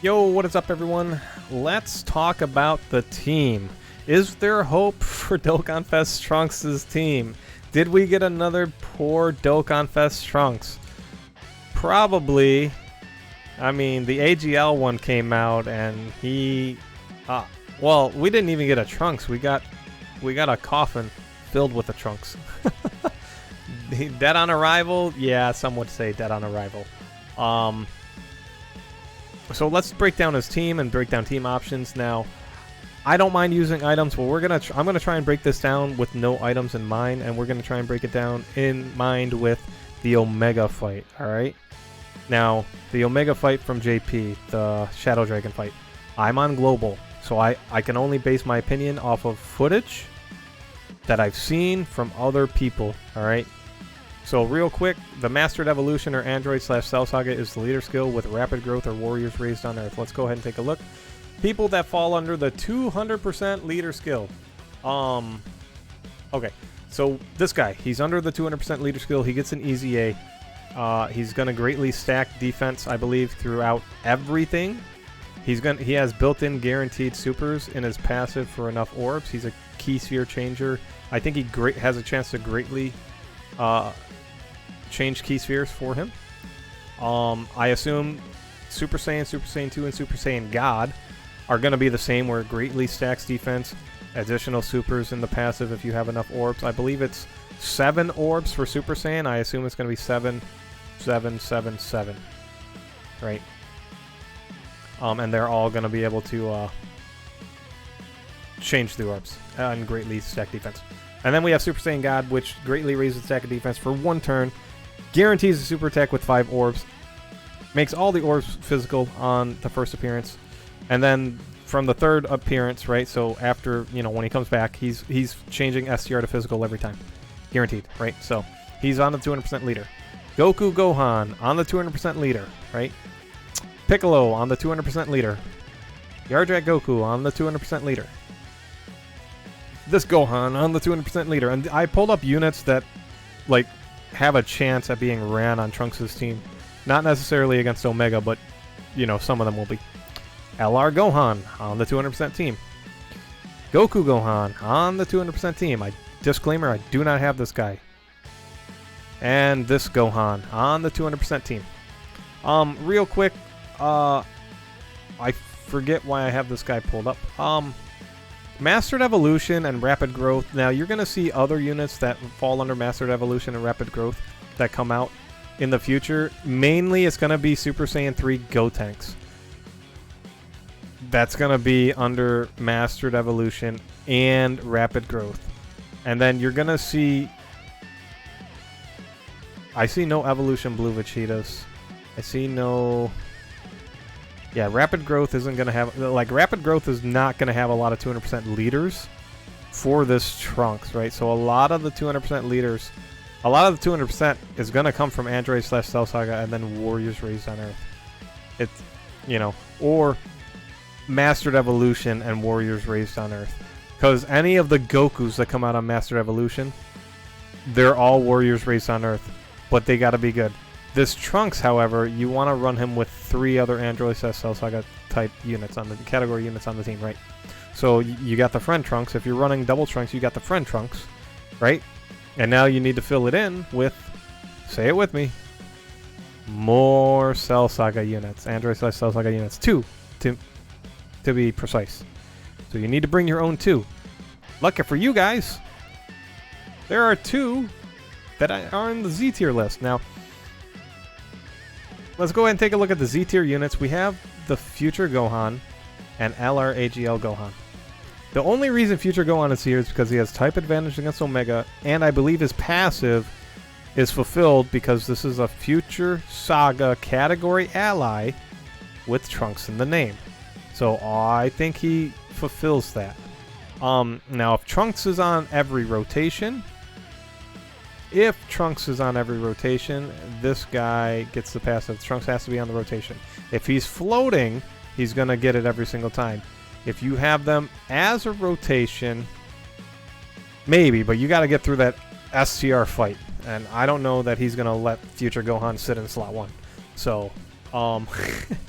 Yo, what is up, everyone? Let's talk about the team. Is there hope for Dokkan Fest Trunks' team? Did we get another poor Dokkan Fest Trunks? Probably. I mean, the AGL one came out and he... well, we didn't even get a Trunks. We got a coffin filled with the Trunks. Dead on arrival? Yeah, some would say dead on arrival. So let's break down his team and break down team options. Now, I don't mind using items, but I'm gonna try and break this down with no items in mind, and we're gonna try and break it down in mind with the Omega fight. All right. Now, the Omega fight from JP, the Shadow Dragon fight. I'm on global, so I can only base my opinion off of footage that I've seen from other people. All right. So real quick, the Mastered Evolution or Android / Cell Saga is the leader skill with rapid growth or warriors raised on Earth. Let's go ahead and take a look. People that fall under the 200% leader skill. Okay, so this guy, he's under the 200% leader skill. He gets an easy A. He's gonna greatly stack defense, I believe, throughout everything. He has built-in guaranteed supers in his passive for enough orbs. He's a key sphere changer. I think he has a chance to greatly change key spheres for him. I assume Super Saiyan, Super Saiyan 2, and Super Saiyan God are going to be the same, where it greatly stacks defense, additional supers in the passive if you have enough orbs. I believe it's 7 orbs for Super Saiyan. I assume it's going to be 7, 7, 7, 7. Right? And they're all going to be able to change the orbs and greatly stack defense. And then we have Super Saiyan God, which greatly raises the stack of defense for 1 turn. Guarantees a super attack with 5 orbs. Makes all the orbs physical on the first appearance. And then from the 3rd appearance, right? So after, when he comes back, he's changing STR to physical every time. Guaranteed, right? So he's on the 200% leader. Goku Gohan on the 200% leader, right? Piccolo on the 200% leader. Yardrat Goku on the 200% leader. This Gohan on the 200% leader. And I pulled up units that, like, have a chance at being ran on Trunks' team. Not necessarily against Omega, but, some of them will be. LR Gohan on the 200% team. Goku Gohan on the 200% team. Disclaimer, I do not have this guy. And this Gohan on the 200% team. Real quick, I forget why I have this guy pulled up. Mastered Evolution and Rapid Growth. Now, you're going to see other units that fall under Mastered Evolution and Rapid Growth that come out in the future. Mainly, it's going to be Super Saiyan 3 Gotenks. That's going to be under Mastered Evolution and Rapid Growth. And then you're going to see... I see no Evolution Blue Vegetas. I see no... Yeah, Rapid Growth isn't going to have... Rapid Growth is not going to have a lot of 200% leaders for this Trunks, right? So a lot of the 200% leaders... A lot of the 200% is going to come from Android / Cell Saga and then Warriors Raised on Earth. It's, or Mastered Evolution and Warriors Raised on Earth. Because any of the Gokus that come out on Mastered Evolution, they're all Warriors Raised on Earth. But they got to be good. This Trunks, however, you want to run him with 3 other Android / Cell Saga type units on the category units on the team, right? So you got the Friend Trunks. If you're running double Trunks, you got the Friend Trunks, right? And now you need to fill it in with, say it with me, more Cell Saga units, Android / Cell Saga units, 2 to be precise. So you need to bring your own 2. Lucky for you guys, there are 2 that are on the Z tier list now. Let's go ahead and take a look at the Z-tier units. We have the Future Gohan and LR AGL Gohan. The only reason Future Gohan is here is because he has type advantage against Omega, and I believe his passive is fulfilled because this is a Future Saga category ally with Trunks in the name. So I think he fulfills that. Now, if Trunks is on every rotation... If Trunks is on every rotation, this guy gets the passive. Trunks has to be on the rotation. If he's floating, he's going to get it every single time. If you have them as a rotation, maybe, but you got to get through that STR fight. And I don't know that he's going to let Future Gohan sit in slot 1. So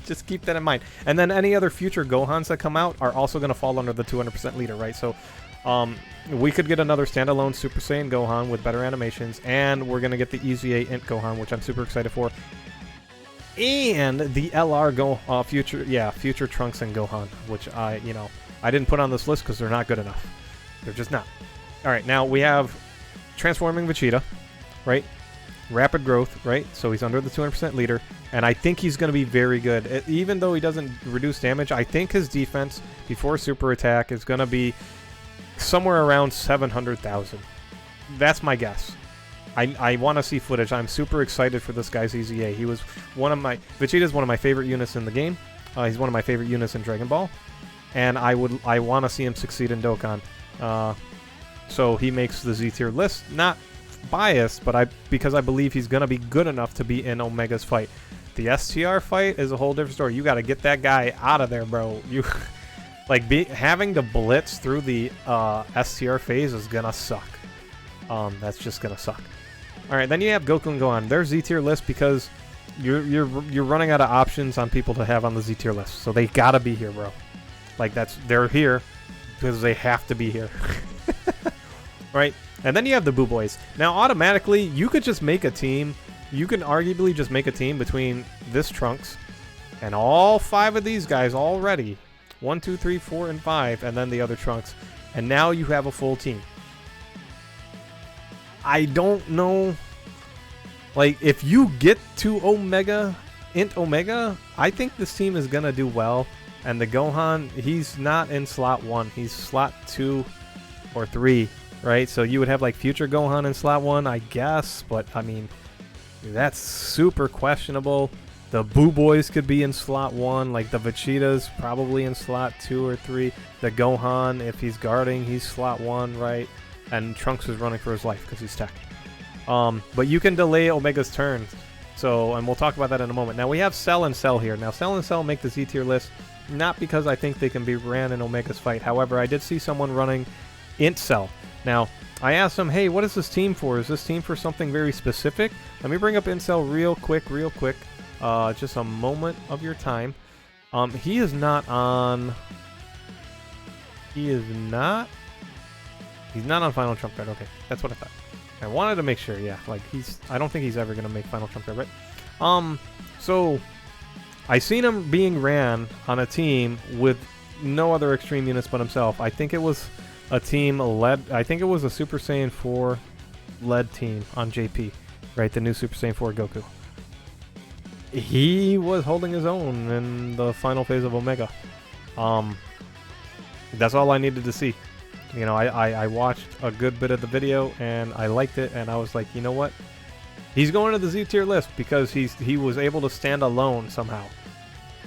Just keep that in mind. And then any other future Gohans that come out are also going to fall under the 200% leader, right? So we could get another standalone Super Saiyan Gohan with better animations, and we're going to get the EZA Int Gohan, which I'm super excited for. And the LR future Trunks and Gohan, which I didn't put on this list because they're not good enough. They're just not. All right, now we have Transforming Vegeta, right? Rapid growth, right? So he's under the 200% leader, and I think he's going to be very good. Even though he doesn't reduce damage, I think his defense before super attack is going to be somewhere around 700,000. That's my guess. I want to see footage. I'm super excited for this guy's EZA. He was Vegeta's one of my favorite units in the game. He's one of my favorite units in Dragon Ball, and I want to see him succeed in Dokkan. So he makes the Z tier list. Not biased, but because I believe he's gonna be good enough to be in Omega's fight. The STR fight is a whole different story. You got to get that guy out of there, bro. You having to blitz through the STR phase is gonna suck. That's just gonna suck. All right, then you have Goku and Gohan. Their Z tier list because you're running out of options on people to have on the Z tier list, so they gotta be here, bro. They're here because they have to be here. Right? And then you have the Boo Boys. Now, automatically, you could just make a team. You can arguably just make a team between this Trunks and all 5 of these guys already. 1, 2, 3, 4, and 5, and then the other Trunks. And now you have a full team. I don't know. If you get to Int Omega, I think this team is going to do well. And the Gohan, he's not in slot 1. He's slot 2 or 3. Right, so you would have future Gohan in slot 1, I guess, but I mean, that's super questionable. The Boo Boys could be in slot 1, the Vegeta's probably in slot 2 or 3. The Gohan, if he's guarding, he's slot 1, right? And Trunks is running for his life because he's tech. But you can delay Omega's turns, and we'll talk about that in a moment. Now we have Cell and Cell here. Now Cell and Cell make the Z tier list, not because I think they can be ran in Omega's fight. However, I did see someone running Int Cell. Now, I asked him, hey, what is this team for? Is this team for something very specific? Let me bring up Incel real quick. Just a moment of your time. He is not on... He's not on Final Trump Card. Okay, that's what I thought. I wanted to make sure, yeah. I don't think he's ever going to make Final Trump Card, right? So, I seen him being ran on a team with no other extreme units but himself. I think it was a team led, I think it was a Super Saiyan 4 led team on JP, right? The new Super Saiyan 4 Goku. He was holding his own in the final phase of Omega. That's all I needed to see. I watched a good bit of the video and I liked it, and I was like, you know what? He's going to the Z tier list because he was able to stand alone somehow,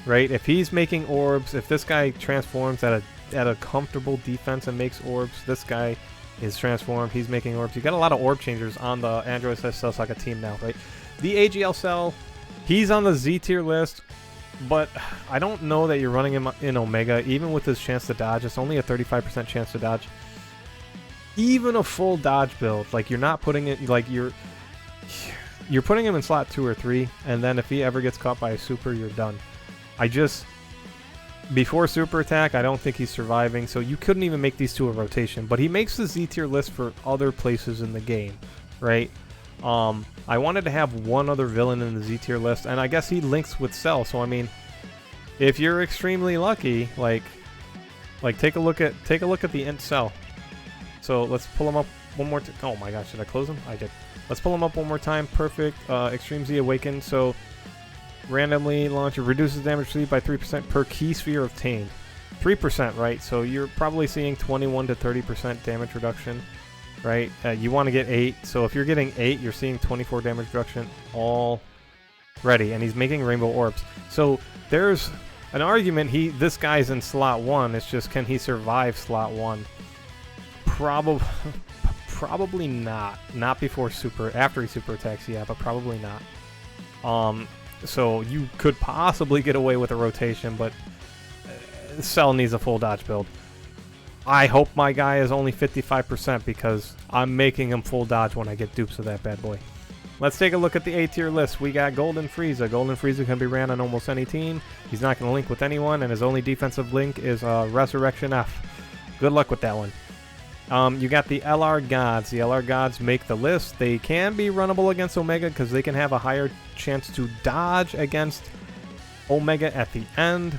right? If he's making orbs, if this guy transforms at a comfortable defense and makes orbs, this guy is transformed, he's making orbs. You got a lot of orb changers on the Android Cell Saga team now, right? The AGL Cell, he's on the Z tier list, but I don't know that you're running him in Omega, even with his chance to dodge. It's only a 35% chance to dodge. Even a full dodge build, you're not putting it, you're putting him in slot 2 or 3, and then if he ever gets caught by a super, you're done. Before super attack, I don't think he's surviving, so you couldn't even make these two a rotation. But he makes the Z tier list for other places in the game, right? I wanted to have one other villain in the Z tier list, and I guess he links with Cell. So I mean, if you're extremely lucky, take a look at the Int Cell. So let's pull him up one more time. Oh my gosh, did I close him? I did. Let's pull him up one more time. Perfect. Extreme Z Awakened. So randomly launch, it reduces damage received by 3% per key sphere obtained. 3%, right? So you're probably seeing 21 to 30% damage reduction, right? You want to get 8. So if you're getting 8, you're seeing 24 damage reduction already, and he's making rainbow orbs. So there's an argument this guy's in slot 1. It's just, can he survive slot 1? Probably not. Not before after he super attacks, yeah, but probably not. So you could possibly get away with a rotation, but Cell needs a full dodge build. I hope my guy is only 55% because I'm making him full dodge when I get dupes of that bad boy. let's take a look at the A tier list. We got Golden Frieza. Golden Frieza can be ran on almost any team. He's not going to link with anyone, and his only defensive link is Resurrection F. Good luck with that one. You got the LR Gods. The LR Gods make the list. They can be runnable against Omega because they can have a higher chance to dodge against Omega at the end.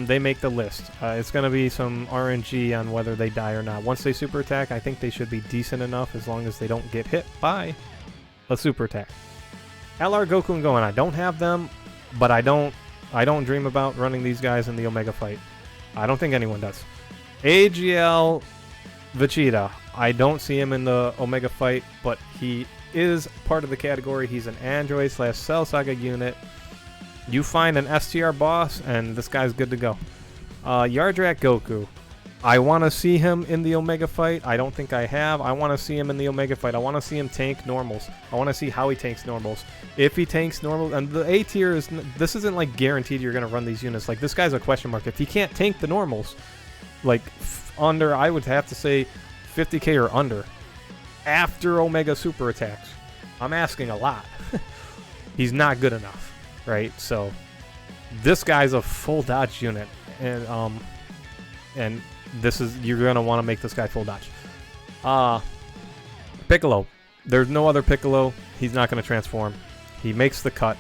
They make the list. It's going to be some RNG on whether they die or not. Once they super attack, I think they should be decent enough as long as they don't get hit by a super attack. LR Goku and Gohan, I don't have them, but I don't dream about running these guys in the Omega fight. I don't think anyone does. AGL Vegeta, I don't see him in the Omega fight, but he is part of the category. He's an android / Cell Saga unit. You find an STR boss, and this guy's good to go. Yardrat Goku. I want to see him in the Omega fight. I don't think I have. I want to see him in the Omega fight. I want to see him tank normals. I want to see how he tanks normals. If he tanks normals, and the A tier is, this isn't like guaranteed you're going to run these units. Like, this guy's a question mark. If he can't tank the normals, like under, I would have to say 50k or under, after Omega super attacks, I'm asking a lot. He's not good enough. Right, so this guy's a full dodge unit, and this is, you're gonna want to make this guy full dodge. Piccolo, there's no other Piccolo. He's not gonna transform. He makes the cut,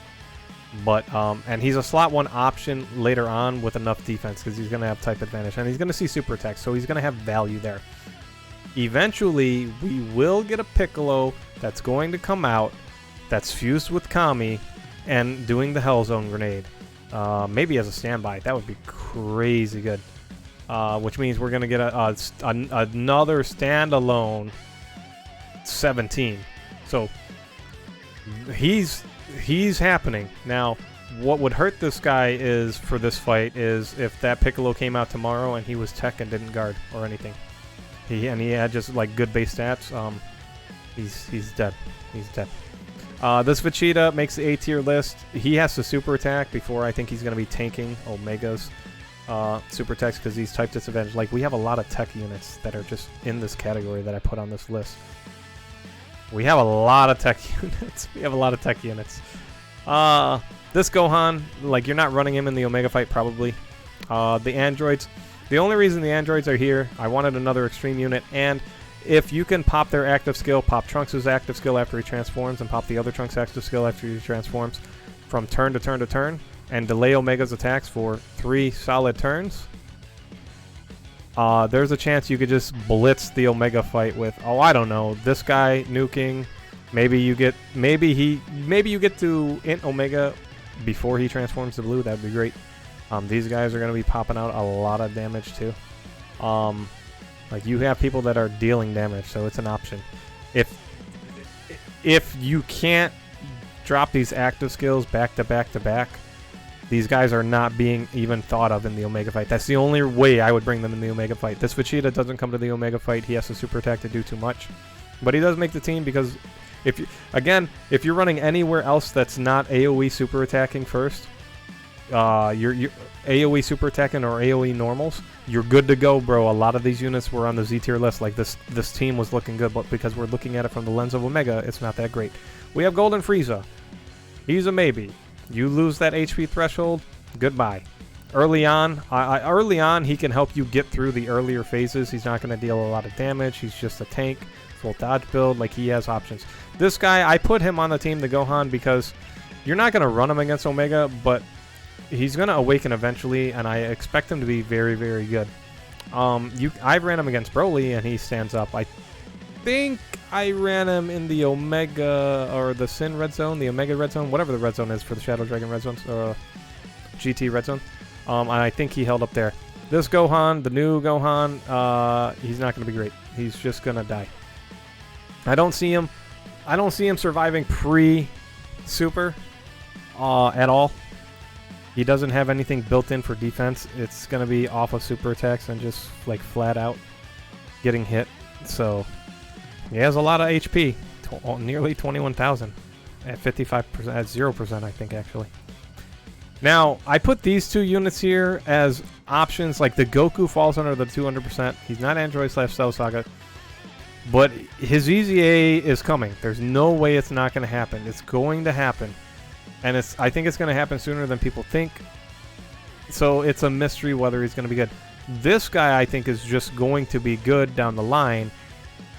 but and he's a slot 1 option later on with enough defense because he's gonna have type advantage and he's gonna see super attack, so he's gonna have value there. Eventually, we will get a Piccolo that's going to come out that's fused with Kami and doing the Hell Zone grenade. Maybe as a standby. That would be crazy good. Which means we're going to get another standalone 17. So he's happening. Now, what would hurt this guy is, for this fight, is if that Piccolo came out tomorrow and he was tech and didn't guard or anything. He had just like good base stats. He's dead. He's dead. This Vegeta makes the A tier list. He has to super attack before I think he's going to be tanking Omega's super attacks because he's type disadvantage. Like, we have a lot of tech units that are just in this category that I put on this list. We have a lot of tech units. We have a lot of tech units. This Gohan, like, you're not running him in the Omega fight probably. The androids. The only reason the androids are here, I wanted another extreme unit, and if you can pop their active skill, pop Trunks' active skill after he transforms, and pop the other Trunks' active skill after he transforms from turn to turn to turn, and delay Omega's attacks for 3 solid turns, there's a chance you could just blitz the Omega fight with, oh, I don't know, this guy nuking. Maybe you get to int Omega before he transforms to blue. That'd be great. These guys are going to be popping out a lot of damage too. Like, you have people that are dealing damage, so it's an option. If you can't drop these active skills back to back to back, these guys are not being even thought of in the Omega fight. That's the only way I would bring them in the Omega fight. This Vegeta doesn't come to the Omega fight. He has to super attack to do too much. But he does make the team because, if you're running anywhere else that's not AoE super attacking first, you're AoE super attacking or AoE normals, you're good to go, bro. A lot of these units were on the Z tier list. Like, this team was looking good, but because we're looking at it from the lens of Omega, it's not that great. We have Golden Frieza. He's a maybe. You lose that HP threshold, goodbye. Early on, he can help you get through the earlier phases. He's not going to deal a lot of damage. He's just a tank, full dodge build. Like, he has options. This guy, I put him on the team, the Gohan, because you're not going to run him against Omega, but he's going to awaken eventually, and I expect him to be very, very good. I ran him against Broly, and he stands up. I think I ran him in the Omega, or the Sin Red Zone, the Omega Red Zone, whatever the Red Zone is for the Shadow Dragon Red Zones, or GT Red Zone. And I think he held up there. This Gohan, the new Gohan, he's not going to be great. He's just going to die. I don't see him surviving pre-super at all. He doesn't have anything built in for defense. It's going to be off of super attacks and just like flat out getting hit. So he has a lot of HP, nearly 21,000 at 55%, at 0%, I think, actually. Now, I put these two units here as options. Like, the Goku falls under the 200%. He's not Android / Cell Saga. But his EZA is coming. There's no way it's not going to happen. It's going to happen. And I think it's going to happen sooner than people think. So it's a mystery whether he's going to be good. This guy, I think, is just going to be good down the line.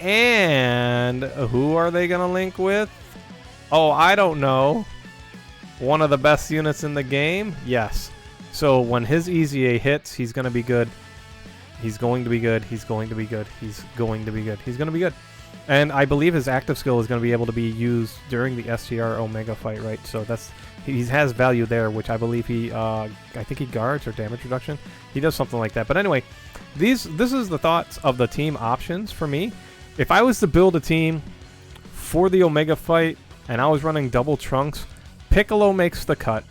And who are they going to link with? Oh, I don't know. One of the best units in the game? Yes. So when his EZA hits, he's going to be good. He's going to be good. He's going to be good. He's going to be good. He's going to be good. And I believe his active skill is going to be able to be used during the STR Omega fight, right? So he has value there, which I believe I think he guards or damage reduction. He does something like that. But anyway, this is the thoughts of the team options for me. If I was to build a team for the Omega fight and I was running double Trunks, Piccolo makes the cut.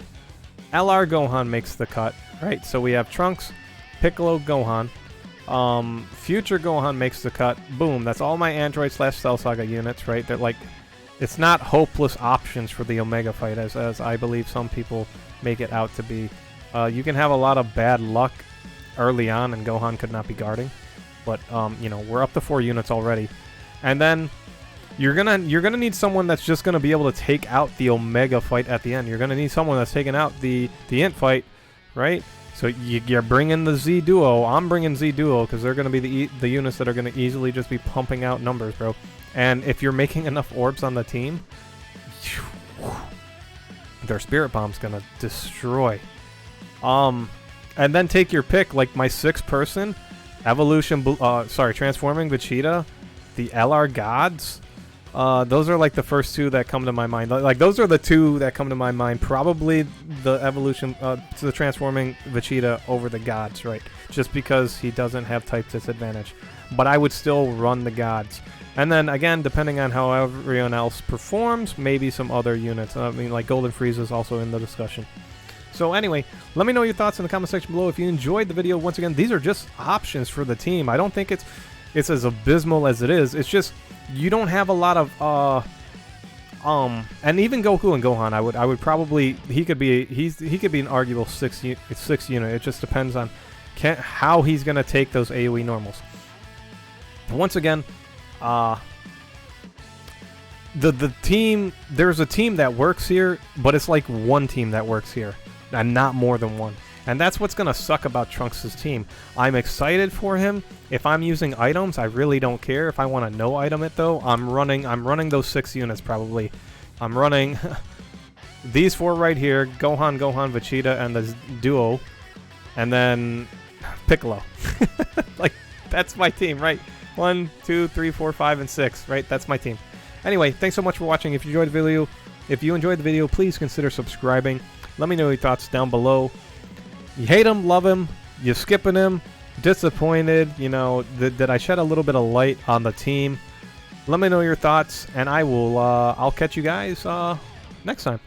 LR Gohan makes the cut, right? So we have Trunks, Piccolo, Gohan. Future Gohan makes the cut. Boom. That's all my Android / Cell Saga units, right? They're like, it's not hopeless options for the Omega fight, as I believe some people make it out to be. You can have a lot of bad luck early on, and Gohan could not be guarding. But you know, we're up to 4 units already, and then you're gonna need someone that's just gonna be able to take out the Omega fight at the end. You're gonna need someone that's taking out the Int fight, right? So you're bringing the Z Duo. I'm bringing Z Duo because they're going to be the units that are going to easily just be pumping out numbers, bro. And if you're making enough orbs on the team, their Spirit Bomb's going to destroy. And then take your pick, like my 6-person Transforming Vegeta, the LR Gods. Those are like the first 2 that come to my mind. Like those are the 2 that come to my mind. Probably the evolution to the Transforming Vegeta over the Gods, right? Just because he doesn't have type disadvantage. But I would still run the Gods. And then again, depending on how everyone else performs, maybe some other units. I mean, like Golden Frieza is also in the discussion. So anyway, let me know your thoughts in the comment section below. If you enjoyed the video, once again, these are just options for the team. I don't think it's as abysmal as it is. It's just you don't have a lot of and even Goku and Gohan, I would probably he could be an arguable 6 unit. It just depends on how he's gonna take those AoE normals. Once again, the team, there's a team that works here, but it's like one team that works here and not more than one. And that's what's going to suck about Trunks' team. I'm excited for him. If I'm using items, I really don't care. If I want to no-item it, though, I'm running those 6 units, probably. I'm running these 4 right here, Gohan, Vegeta, and the Duo. And then Piccolo. Like, that's my team, right? 1, 2, 3, 4, 5, and 6, right? That's my team. Anyway, thanks so much for watching. If you enjoyed the video, please consider subscribing. Let me know your thoughts down below. You hate him, love him, you skipping him, disappointed, you know, did I shed a little bit of light on the team? Let me know your thoughts, and I'll catch you guys next time.